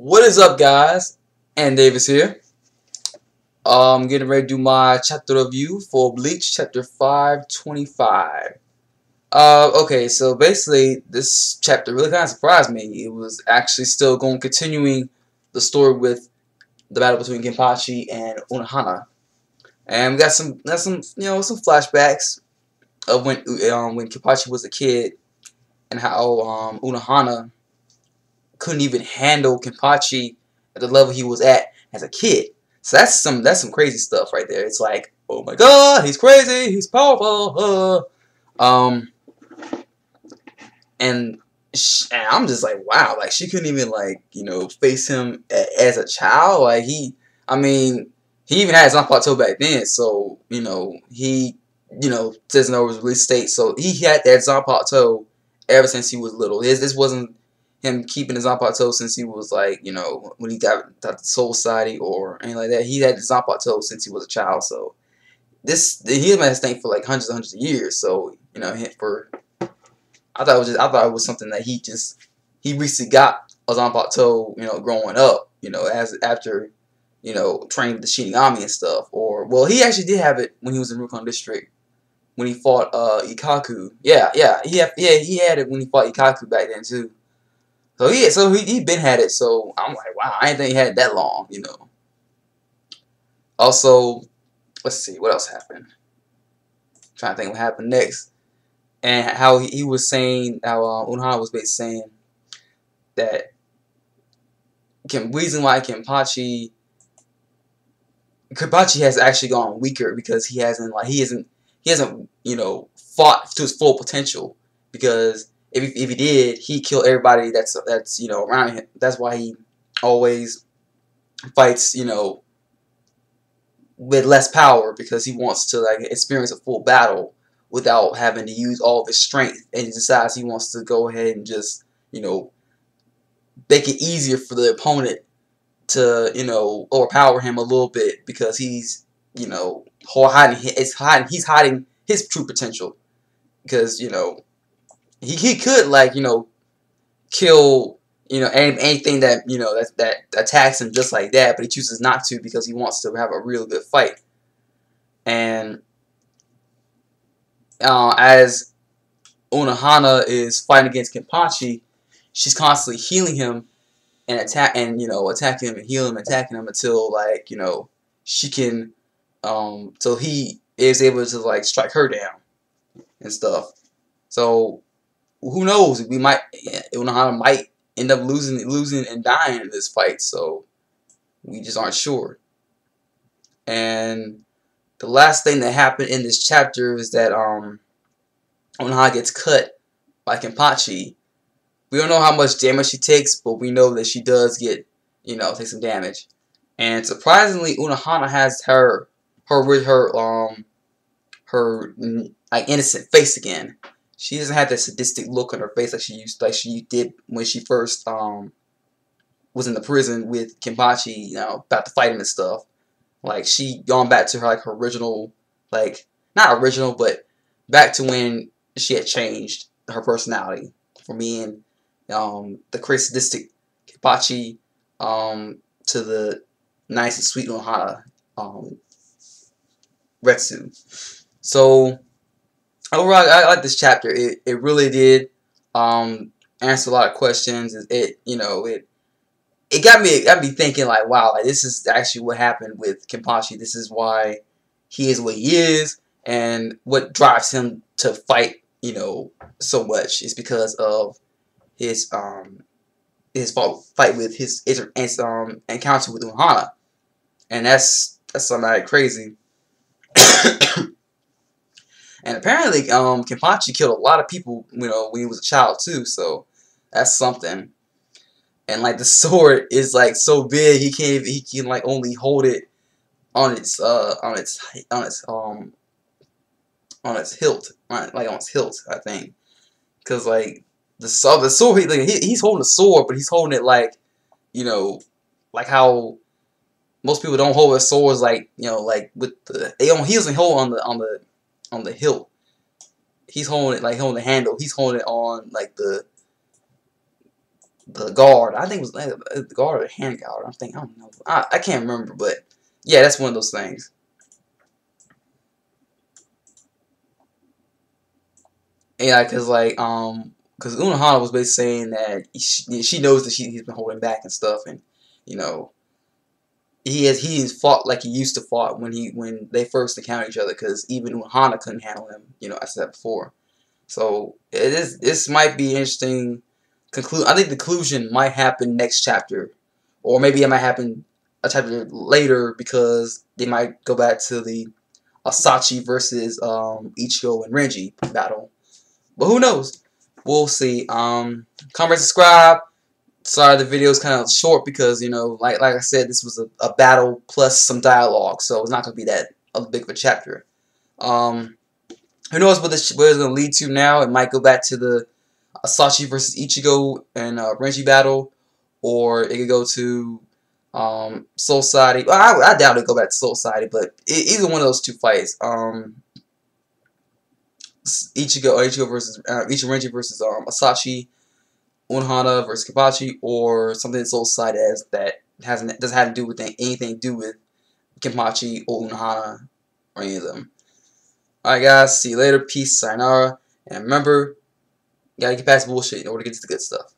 What is up, guys? And Davis here. I'm getting ready to do my chapter review for Bleach, chapter 525. Okay, so basically, this chapter really kind of surprised me. It was actually still continuing the story with the battle between Kenpachi and Unohanna, and we got some some flashbacks of when Kenpachi was a kid and how Unohanna couldn't even handle Kenpachi at the level he was at as a kid. So that's some crazy stuff right there. It's like, oh my god, he's crazy, he's powerful. And I'm just like, wow, like she couldn't even face him as a child. Like I mean, he even had his own plateau back then. So he doesn't know his release state. So he had that Zanpakuto ever since he was little. This wasn't him keeping his Zanpakuto since he was when he got the Soul Society or anything like that. He had the Zanpakuto since he was a child. So he had this thing for like hundreds and hundreds of years. So I thought it was something that he recently got a Zanpakuto growing up after training with the Shinigami and stuff. Or well, he actually did have it when he was in Rukon District. When he fought Ikaku, he had it when he fought Ikaku back then too. So he been had it. So I'm like, wow, I didn't think he had it that long, Also, let's see what else happened. I'm trying to think what happened next, and how he was saying how Unohanna was basically saying that reason why Kenpachi has actually gone weaker because he hasn't fought to his full potential, because if he did, he killed everybody that's around him. That's why he always fights with less power, because he wants to experience a full battle without having to use all of his strength, and he decides he wants to go ahead and just make it easier for the opponent to overpower him a little bit, because he's hiding his true potential, because he could kill anything that that attacks him just like that, but he chooses not to because he wants to have a real good fight. And as Unohanna is fighting against Kenpachi, she's constantly healing him and attacking him and healing him, attacking him until she can so he is able to strike her down and stuff. So who knows? Unohanna might end up losing and dying in this fight. So we just aren't sure. And the last thing that happened in this chapter is that Unohanna gets cut by Kenpachi. We don't know how much damage she takes, but we know that she does get take some damage. And surprisingly, Unohanna has her innocent face again. She doesn't have that sadistic look on her face like she did when she first was in the prison with Kenpachi, about to fight him and stuff. Like, she gone back to her her original, not original, but back to when she had changed her personality from being the crazy sadistic Kenpachi to the nice and sweet Unohanna Retsu. So overall, I like this chapter. It really did answer a lot of questions. It got me thinking, like, wow, this is actually what happened with Kenpachi. This is why he is what he is, and what drives him to fight so much is because of his fight with his encounter with Unohanna, and that's something crazy. And apparently, Kenpachi killed a lot of people, when he was a child too. So that's something. And the sword is so big, he can only hold it on its hilt, right? On its hilt, I think. Because the sword, he's holding a sword, but he's holding it like how most people don't hold their swords, with the he doesn't hold on the hilt. He's holding it holding the handle. He's holding it on the guard. I think it was the guard or the hand guard. I don't know. I can't remember, but yeah, that's one of those things. Yeah, cause Unohanna was basically saying that she knows that he's been holding back and stuff, and you know he has fought like he used to fought when they first encountered each other, because even Unohanna couldn't handle him. You know, I said that before. So this might be interesting. I think the conclusion might happen next chapter, or maybe it might happen a chapter later, because they might go back to the Asachi versus Ichigo and Renji battle. But who knows? We'll see. Comment, subscribe. Sorry the video is kind of short because, you know, like I said, this was a battle plus some dialogue, so it's not going to be that big of a chapter. Who knows where it's going to lead to now? It might go back to the Asachi versus Ichigo and Renji battle, or it could go to Soul Society. Well, I doubt it go back to Soul Society, but either one of those two fights, Ichigo versus Renji versus Asachi, Unohanna versus Kenpachi, or something in Soul Society that doesn't have to do with anything to do with Kenpachi or Unohanna or any of them. Alright guys, see you later, peace, sayonara, and remember, you gotta get past bullshit in order to get to the good stuff.